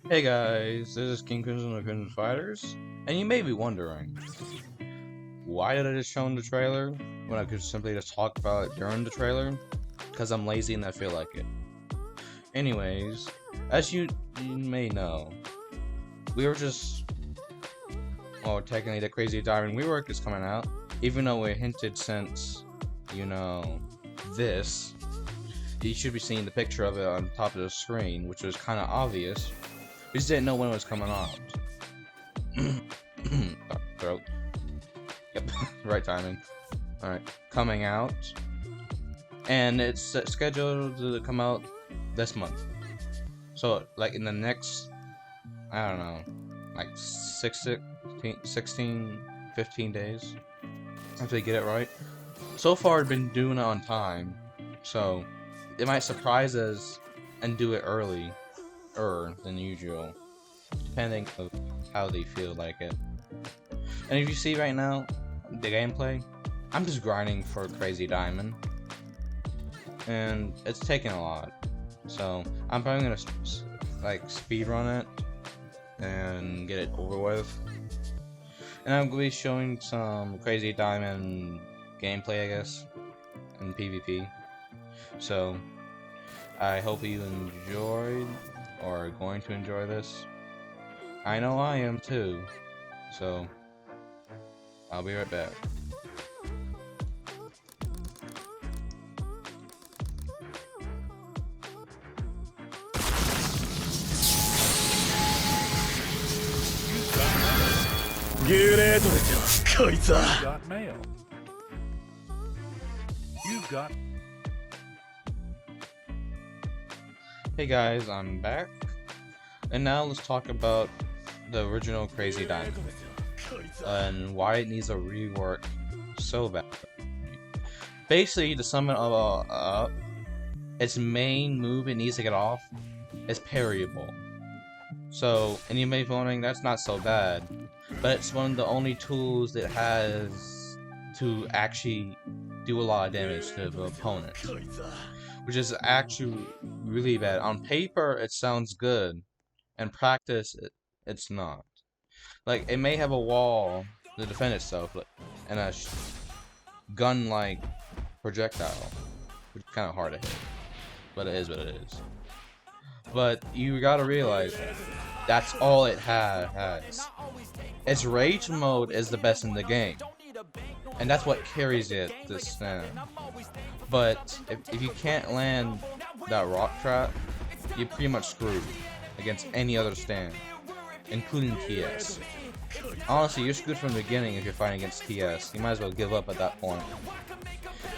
Hey guys, this is King Crimson of Crimson Fighters, and you may be wondering, why did I just show in the trailer when I could simply just talk about it during the trailer? Because I'm lazy and I feel like it. Anyways, as you may know, we were just, well, technically the Crazy Diamond Rework is coming out, even though we hinted since, this. You should be seeing the picture of it on top of the screen, which was kind of obvious. We just didn't know when it was coming out. Throat. Yep, right timing. Alright, coming out. And it's scheduled to come out this month. So, like, in the next, I don't know, like 16, 15 days. After they get it right. So far, I've been doing it on time. So, it might surprise us and do it earlier than usual, depending on how they feel like it. And if you see right now, the gameplay, I'm just grinding for Crazy Diamond, and it's taking a lot. So I'm probably gonna like speedrun it and get it over with. And I'm gonna be showing some Crazy Diamond gameplay, I guess, in PvP. So I hope you enjoyed or are going to enjoy this. I know I am too. So I'll be right back. Got mail. You've got. Hey guys, I'm back. And now let's talk about the original Crazy Diamond and why it needs a rework so bad. Basically, to sum it all up, its main move it needs to get off is parryable. So, and you may be wondering, that's not so bad, but it's one of the only tools that has to actually do a lot of damage to the opponent, which is actually really bad. On paper, it sounds good. In practice, it's not. Like, it may have a wall to defend itself, and a gun-like projectile, which is kind of hard to hit, but it is what it is. But you gotta realize that's all it has. Its rage mode is the best in the game, and that's what carries it this stand. But if you can't land that rock trap, you're pretty much screwed against any other stand, including TS. Honestly, you're screwed from the beginning if you're fighting against TS. You might as well give up at that point.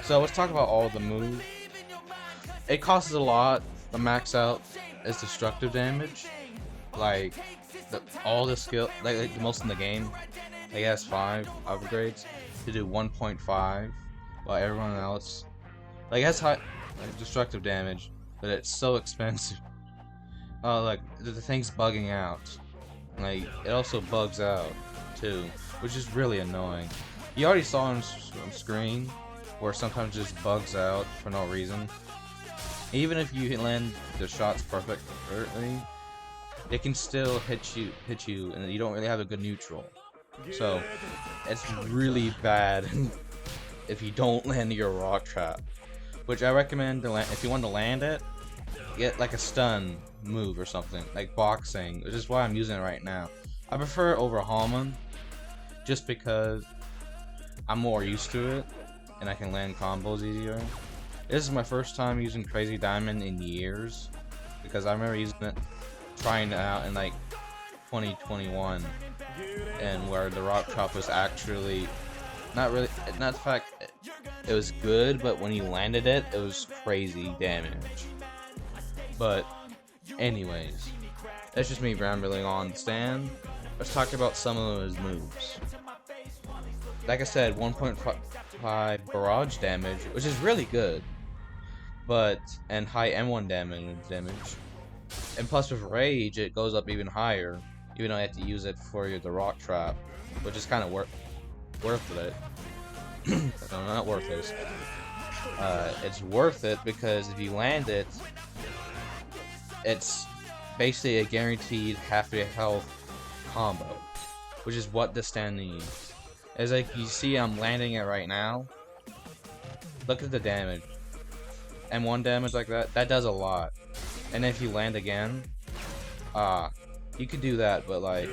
So let's talk about all the moves. It costs a lot to max out its destructive damage. Like, all the skill, like the most in the game, like it has 5 upgrades to do 1.5, while everyone else, like, it has high destructive damage, but it's so expensive. Like, the thing's bugging out. Like, it also bugs out too, which is really annoying. You already saw on screen where sometimes it just bugs out for no reason. Even if you land the shots perfectly, it can still hit you, and you don't really have a good neutral. So it's really bad if you don't land your rock trap, which I recommend to land. If you want to land it, get like a stun move or something, like boxing, which is why I'm using it right now. I prefer it over Hallman, just because I'm more used to it, and I can land combos easier. This is my first time using Crazy Diamond in years, because I remember using it, trying it out in like 2021, and where the rock chop was actually not the fact it was good, but when you landed it, it was crazy damage. But anyways, that's just me rambling on the stand. Let's talk about some of his moves. Like I said, 1.5 barrage damage, which is really good, but and high M1 damage, and plus with rage it goes up even higher, even though you have to use it for the rock trap, which is kind of worth it. No, not worth it. It's worth it because if you land it, it's basically a guaranteed half your health combo, which is what this stand needs. As like you see, I'm landing it right now. Look at the damage. And one damage like that does a lot. And if you land again, you could do that, but like,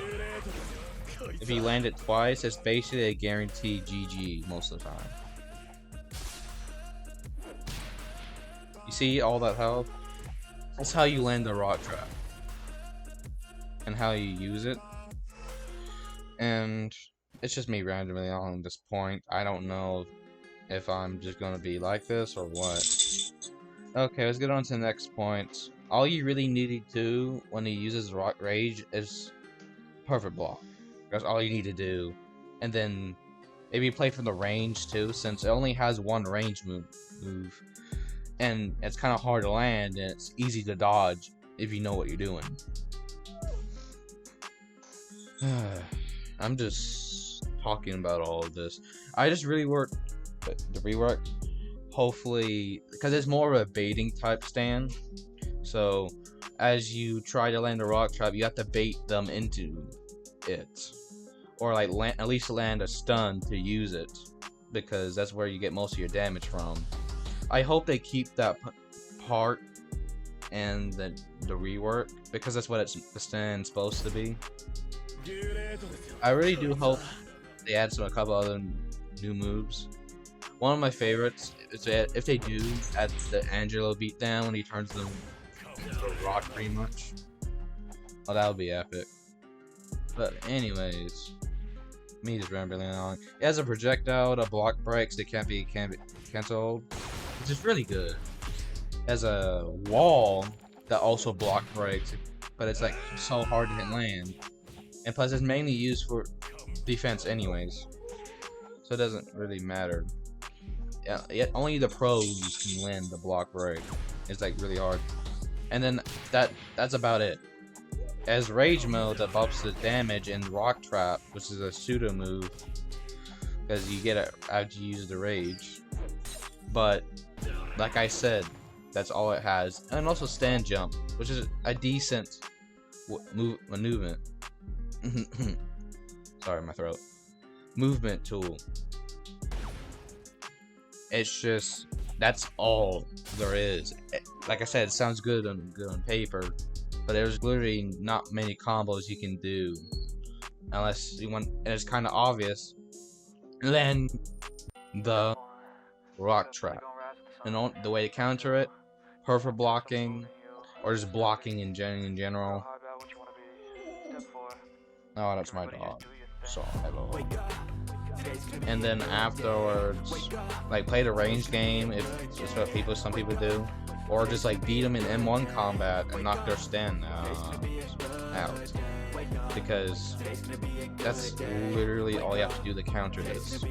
if you land it twice, it's basically a guaranteed GG most of the time. You see all that health? That's how you land the rock trap. And how you use it. And it's just me randomly on this point. I don't know if I'm just gonna be like this or what. Okay, let's get on to the next point. All you really need to do when he uses Rock Rage is perfect block. That's all you need to do. And then maybe play from the range too, since it only has one range move. And it's kind of hard to land, and it's easy to dodge if you know what you're doing. I'm just talking about all of this. I just really worked the rework. Hopefully, because it's more of a baiting type stand. So, as you try to land a rock trap, you have to bait them into it, or like at least land a stun to use it, because that's where you get most of your damage from. I hope they keep that part and the rework, because that's what the stand's supposed to be. I really do hope they add a couple other new moves. One of my favorites is that if they do add the Angelo beatdown when he turns them into a rock pretty much. Oh, that would be epic. But anyways, me just rambling on. It has a projectile that block breaks that can't be cancelled, which is really good. It has a wall that also block breaks, but it's like so hard to hit land. And plus it's mainly used for defense anyways, so it doesn't really matter. Yeah, yet only the pros can land the block break. It's like really hard. And then that's about it. As rage mode that buffs the damage and rock trap, which is a pseudo move, because you get it after you use the rage. But like I said, that's all it has. And also stand jump, which is a decent movement. Sorry, my throat. Movement tool. It's just, that's all there is. Like I said, it sounds good on paper, but there's literally not many combos you can do unless you want, and it's kind of obvious. Then the rock trap, and the way to counter it, perfect blocking, or just blocking in general. Oh, that's my dog. So hello. And then afterwards, like play the range game if it's what some people do, or just like beat them in M1 combat and knock their stand out, because that's literally all you have to do to counter this,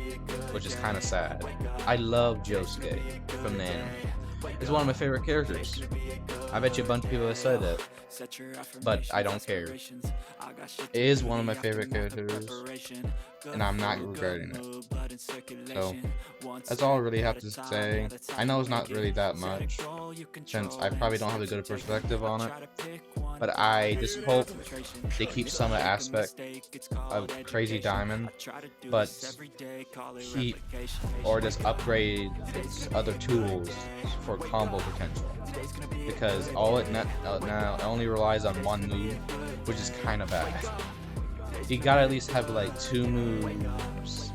which is kind of sad. I love Josuke from the anime. He's one of my favorite characters. I bet you a bunch of people have said that, but I don't care. It is one of my favorite characters, and I'm not regretting it. So, that's all I really have to say. I know it's not really that much, since I probably don't have a good perspective on it, but I just hope they keep some of the aspect of Crazy Diamond, but keep or just upgrade its other tools for combo potential, because all it now only relies on one move, which is kind of bad. You gotta at least have like 2 moves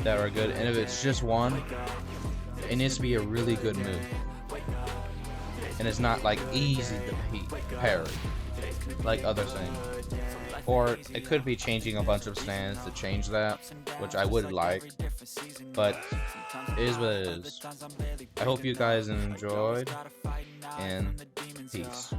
that are good, and if it's just one, it needs to be a really good move, and it's not like easy to parry like other things. Or it could be changing a bunch of stands to change that, which I would like, but it is what it is. I hope you guys enjoyed, and peace.